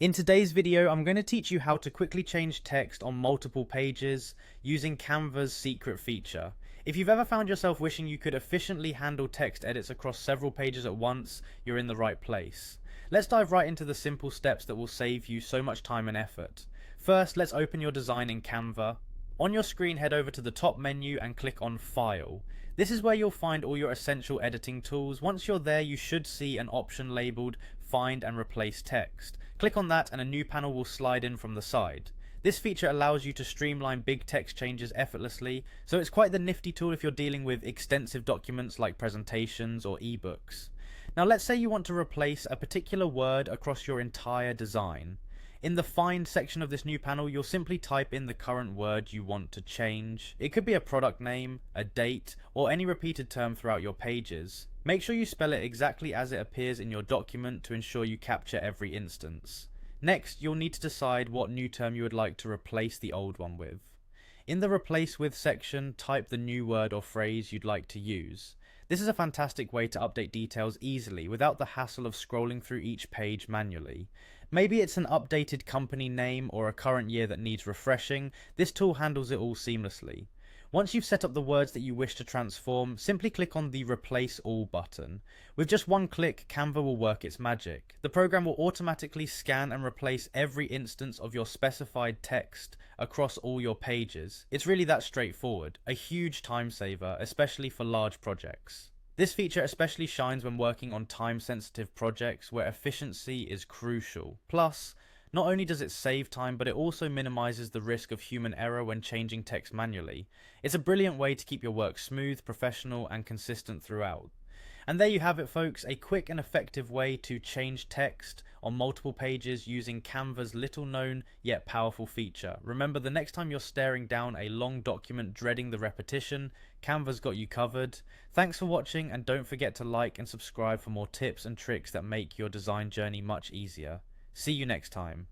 In today's video, I'm going to teach you how to quickly change text on multiple pages using Canva's secret feature. If you've ever found yourself wishing you could efficiently handle text edits across several pages at once, you're in the right place. Let's dive right into the simple steps that will save you so much time and effort. First, let's open your design in Canva. On your screen, head over to the top menu and click on File. This is where you'll find all your essential editing tools. Once you're there, you should see an option labeled Find and Replace Text. Click on that and a new panel will slide in from the side. This feature allows you to streamline big text changes effortlessly, so it's quite the nifty tool if you're dealing with extensive documents like presentations or ebooks. Now let's say you want to replace a particular word across your entire design. In the Find section of this new panel, you'll simply type in the current word you want to change. It could be a product name, a date, or any repeated term throughout your pages. Make sure you spell it exactly as it appears in your document to ensure you capture every instance. Next, you'll need to decide what new term you would like to replace the old one with. In the Replace With section, type the new word or phrase you'd like to use. This is a fantastic way to update details easily without the hassle of scrolling through each page manually. Maybe it's an updated company name or a current year that needs refreshing. This tool handles it all seamlessly. Once you've set up the words that you wish to transform, simply click on the Replace All button. With just one click, Canva will work its magic. The program will automatically scan and replace every instance of your specified text across all your pages. It's really that straightforward, a huge time saver, especially for large projects. This feature especially shines when working on time-sensitive projects where efficiency is crucial. Plus, not only does it save time, but it also minimizes the risk of human error when changing text manually. It's a brilliant way to keep your work smooth, professional, and consistent throughout. And there you have it, folks, a quick and effective way to change text on multiple pages using Canva's little known yet powerful feature. Remember, the next time you're staring down a long document dreading the repetition, Canva's got you covered. Thanks for watching, and don't forget to like and subscribe for more tips and tricks that make your design journey much easier. See you next time.